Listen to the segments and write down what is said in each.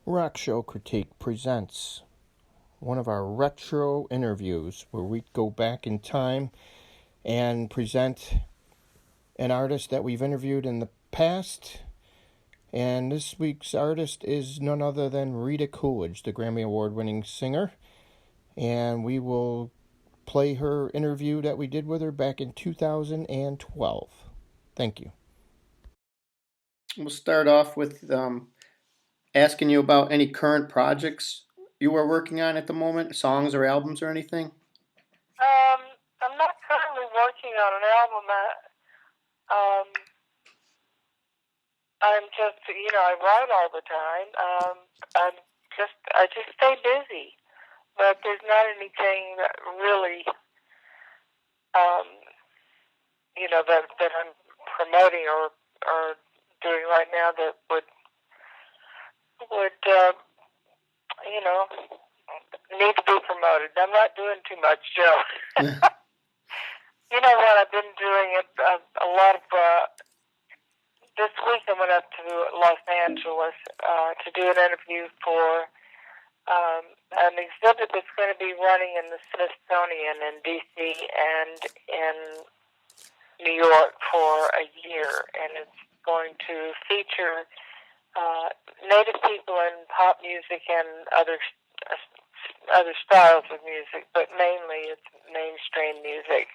Rock Show Critique presents one of our retro interviews where we go back in time and present an artist that we've interviewed in the past. And this week's artist is none other than Rita Coolidge, the Grammy Award winning singer. And we will play her interview that we did with her back in 2012. Thank you. We'll start off with asking you about any current projects you are working on at the moment, songs or albums or anything? I'm not currently working on an album. I'm just, I write all the time. I just stay busy, but there's not anything that really, that I'm promoting or doing right now that would need to be promoted. I'm not doing too much, Joe. You know what? I've been doing a lot of. This week I went up to Los Angeles to do an interview for an exhibit that's going to be running in the Smithsonian in D.C. and in New York for a year, and it's going to feature Native people in pop music and other styles of music, but mainly it's mainstream music.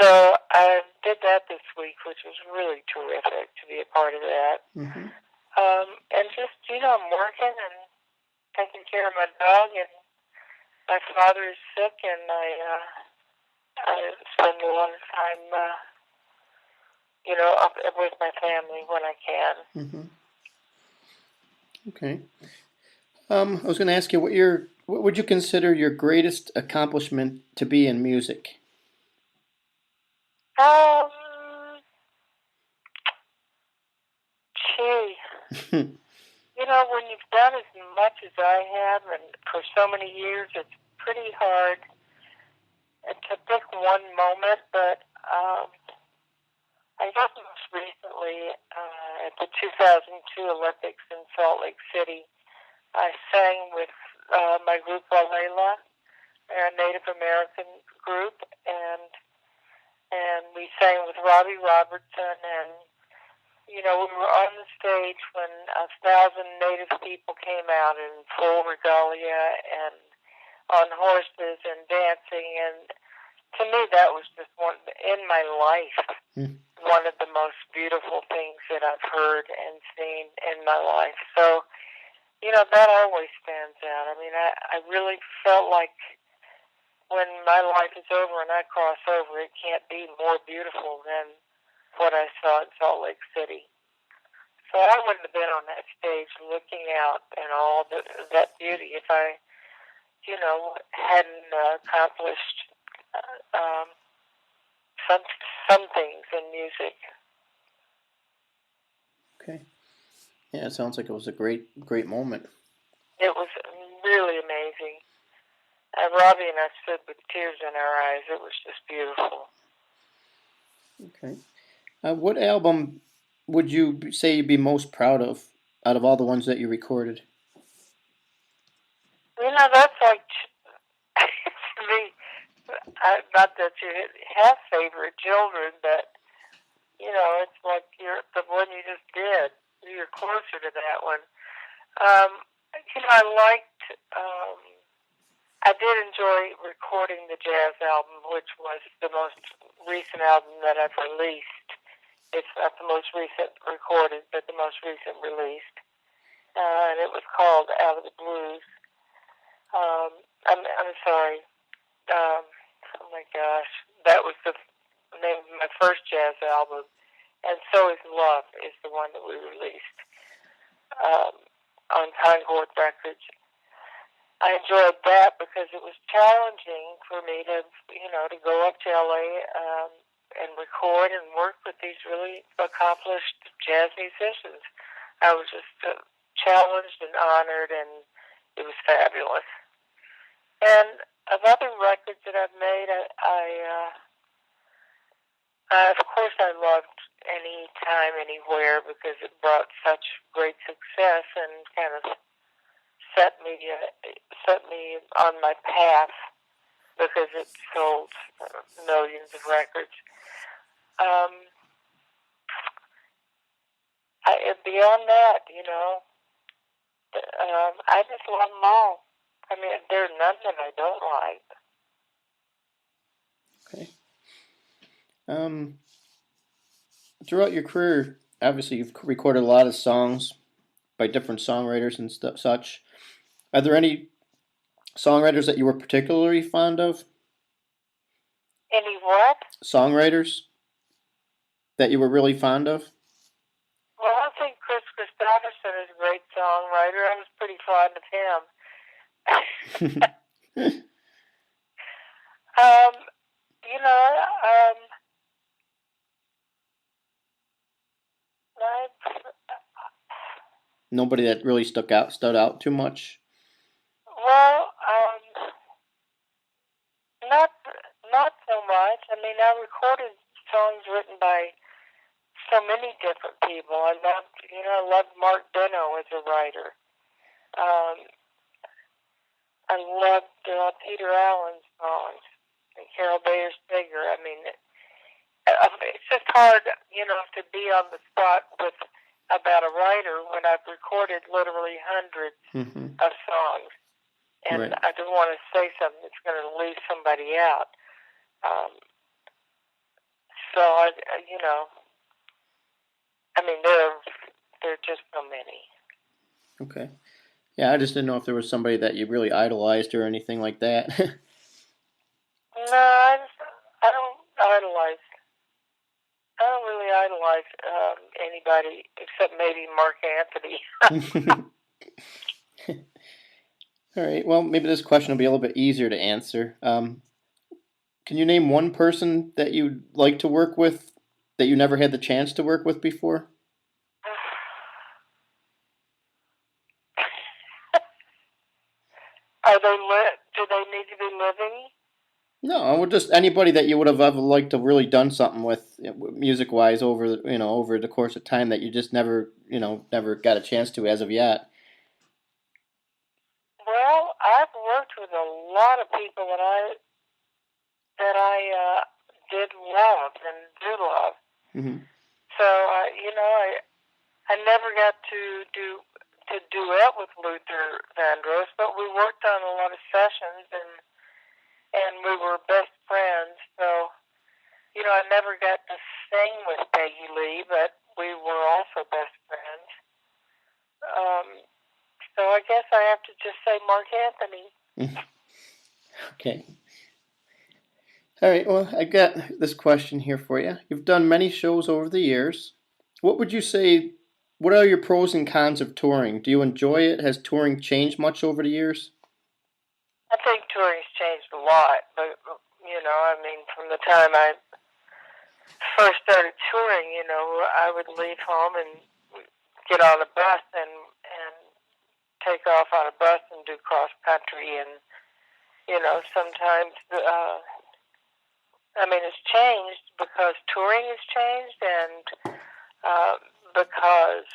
So I did that this week, which was really terrific to be a part of that. Mm-hmm. And just, I'm working and taking care of my dog, and my father is sick, and I spend a lot of time, up with my family when I can. Mm-hmm. Okay. I was going to ask you what would you consider your greatest accomplishment to be in music? When you've done as much as I have, and for so many years, it's pretty hard to pick one moment, but I guess most recently at the 2002 Olympics in Salt Lake City, I sang with my group Walela, a Native American group, and we sang with Robbie Robertson, and we were on the stage when 1,000 Native people came out in full regalia and on horses and dancing, and to me that was just in my life, one of the most beautiful things that I've heard and seen in my life. So, that always stands out. I mean, I really felt like when my life is over and I cross over, it can't be more beautiful than what I saw in Salt Lake City. So I wouldn't have been on that stage looking out and all that beauty if I, hadn't accomplished some things in music. Okay. Yeah, it sounds like it was a great moment. It was really amazing. Robbie and I stood with tears in our eyes. It was just beautiful. Okay. What album would you say you'd be most proud of out of all the ones that you recorded? That's like, to me, not that you have favorite children, but, it's like the one you just did. You're closer to that one. I did enjoy recording the jazz album, which was the most recent album that I've released. It's not the most recent recorded, but the most recent released. And it was called Out of the Blues. I'm sorry. Oh my gosh. That was the name of my first jazz album. And So Is Love is the one that we released on Concord Records. I enjoyed that because it was challenging for me to go up to LA and record and work with these really accomplished jazz musicians. I was just challenged and honored, and it was fabulous. And of other records that I've made, of course I loved Anytime, Anywhere because it brought such great success and kind of set me on my path because it sold millions of records. Beyond that, I just love them all. I mean, there's none that I don't like. Okay. Throughout your career, obviously you've recorded a lot of songs by different songwriters and such. Are there any songwriters that you were particularly fond of? Any what? Songwriters that you were really fond of? Well, I think Chris Christopherson is a great songwriter. I was pretty fond of him. Nobody that really stood out too much? Well, not so much. I mean, I recorded songs written by so many different people. I loved Mark Deno as a writer. I loved Peter Allen's songs and Carol Bayer Sager. I mean, it's just hard, to be on the spot about a writer when I've recorded literally hundreds of songs, and right. I don't want to say something that's going to leave somebody out. So there are just so many. Okay. Yeah, I just didn't know if there was somebody that you really idolized or anything like that. No, I don't idolize. I don't really idolize anybody except maybe Mark Anthony. All right. Well, maybe this question will be a little bit easier to answer. Can you name one person that you'd like to work with that you never had the chance to work with before? Do they need to be living? No, just anybody that you would have ever liked to really done something with, music-wise, over the course of time that you just never got a chance to as of yet. Well, I've worked with a lot of people that I did love and do love. Mm-hmm. So I never got to duet with Luther Vandross, but we worked on a lot of sessions and we were best friends. So, I never got to sing with Peggy Lee, but we were also best friends. So I guess I have to just say Mark Anthony. Okay. All right, well, I got this question here for you. You've done many shows over the years. What would you say, what are your pros and cons of touring? Do you enjoy it? Has touring changed much over the years? I think touring's changed a lot, but, from the time I first started touring, I would leave home and get on a bus and take off on a bus and do cross country, and sometimes it's changed because touring has changed, and because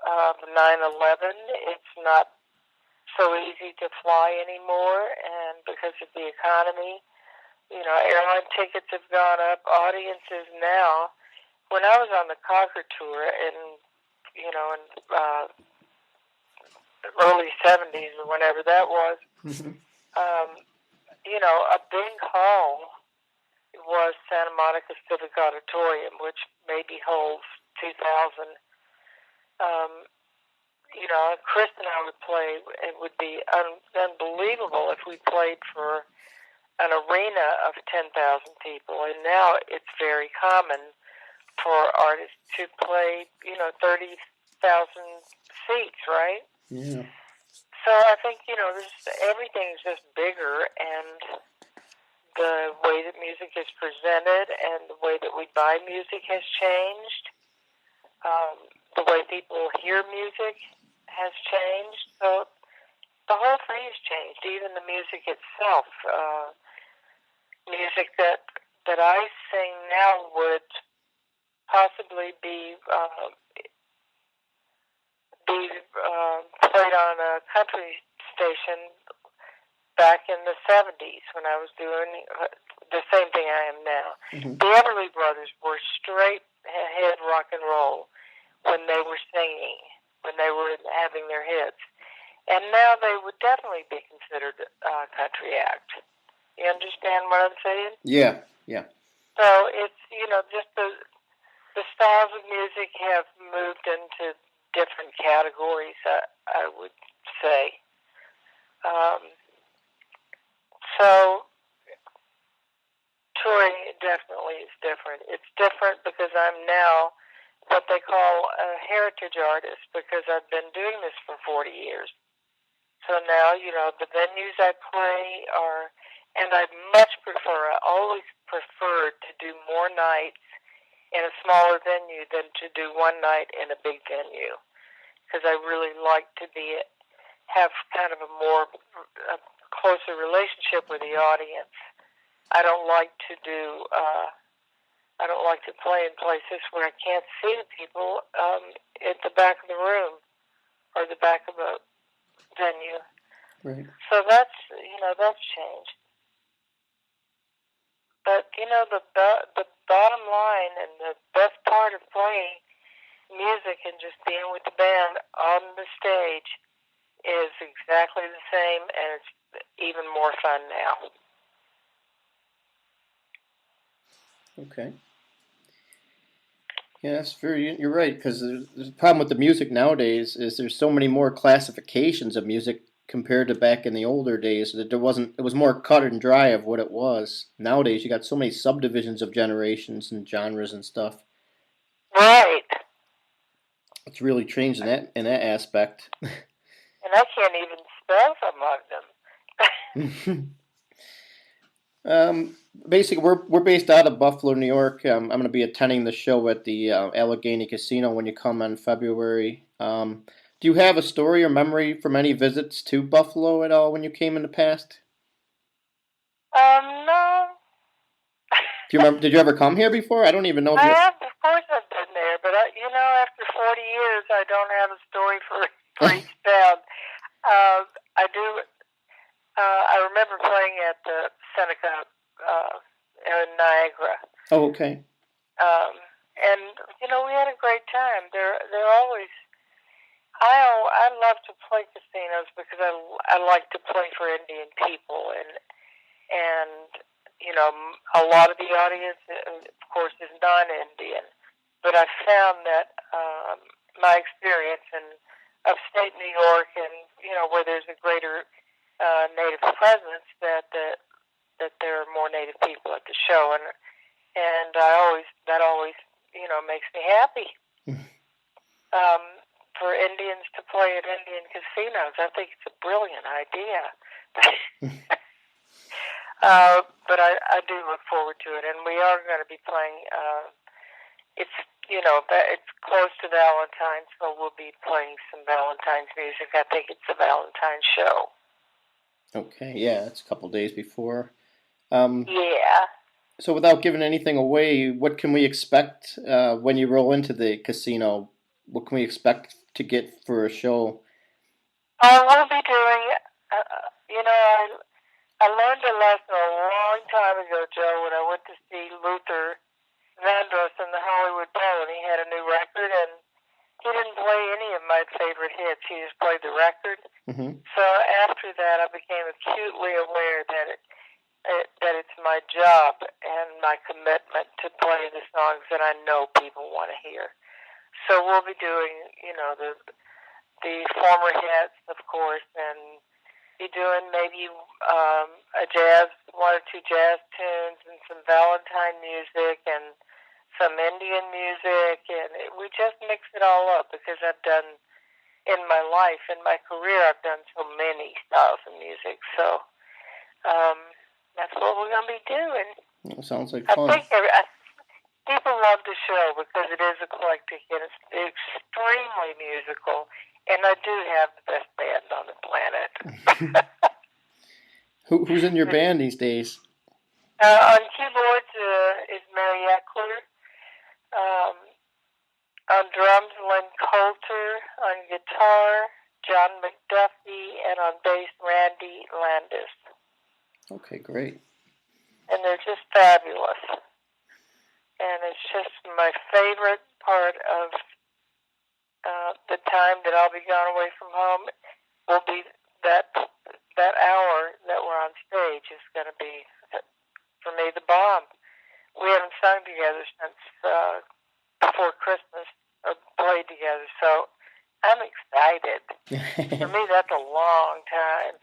of 9/11, it's not so easy to fly anymore, and because of the economy, airline tickets have gone up. Audiences now, when I was on the Conquer tour in early 70s or whenever that was, a big hall was Santa Monica Civic Auditorium, which maybe holds 2,000. Chris and I would play. It would be unbelievable if we played for an arena of 10,000 people, and now it's very common for artists to play, 30,000 seats, right? Yeah. So I think, everything's just bigger, and the way that music is presented and the way that we buy music has changed. The way people hear music has changed. So the whole thing has changed, even the music itself. Music that I sing now would possibly be played on a country station back in the 70s when I was doing the same thing I am now. Mm-hmm. The Everly Brothers were straight ahead rock and roll when they were singing, when they were having their hits. And now they would definitely be considered a country act. You understand what I'm saying? Yeah, yeah. So it's, just the styles of music have moved into different categories, I would say. So touring definitely is different. It's different because I'm now what they call a heritage artist because I've been doing this for 40 years. So now, the venues I play are, and I always preferred to do more nights in a smaller venue than to do one night in a big venue because I really like to have kind of a closer relationship with the audience. I don't like to play in places where I can't see the people at the back of the room or the back of a venue. Right. So that's changed. But the bottom line and the best part of playing music and just being with the band on the stage is exactly the same, and it's even more fun now. Okay. Yeah, that's you're right, because there's a problem with the music nowadays is there's so many more classifications of music compared to back in the older days that it was more cut and dry of what it was. Nowadays you got so many subdivisions of generations and genres and stuff. Right. It's really changed in that aspect. And I can't even spell some of them. Basically, we're based out of Buffalo, New York. I'm going to be attending the show at the Allegheny Casino when you come in February. Do you have a story or memory from any visits to Buffalo at all when you came in the past? No. Do you remember? Did you ever come here before? I don't even know if you. Of course I've been there, but after 40 years, I don't have a story for each town. I do. I remember playing at the Seneca in Niagara. Oh, okay. And we had a great time. They're always. I love to play casinos because I like to play for Indian people, and a lot of the audience, of course, is non-Indian. But I found that my experience in upstate New York and where there's a greater Native presence, that there are more Native people at the show, and that always makes me happy. For Indians to play at Indian casinos, I think it's a brilliant idea. But I do look forward to it, and we are going to be playing. It's close to Valentine's, so we'll be playing some Valentine's music. I think it's a Valentine's show. Okay, yeah, it's a couple days before. Yeah. So without giving anything away, what can we expect when you roll into the casino? What can we expect to get for a show? We'll be doing, I learned a lesson a long time ago, Joe, when I went to see Luther Vandross in the Hollywood Bowl, and he had a new record, and he didn't play any of my favorite hits. He just played the record. Mm-hmm. So after that, I became acutely aware that it's my job and my commitment to play the songs that I know people want to hear. So we'll be doing, the former hits, of course, and be doing maybe one or two jazz tunes and some Valentine music and some Indian music, and we just mix it all up because I've done, in my life, in my career, I've done so many styles of music. So that's what we're going to be doing. That sounds like fun. I think people love the show because it is eclectic and it's extremely musical, and I do have the best band on the planet. Who's in your band these days? On keyboards is Mary Eckler. On drums, Len Coulter. On guitar, John McDuffie, and on bass, Randy Landis. Okay, great. And they're just fabulous. And it's just my favorite part of the time that I'll be gone away from home will be that hour that we're on stage is going to be, for me, the bomb. We haven't sung together since before Christmas or played together, so I'm excited. For me, that's a long time.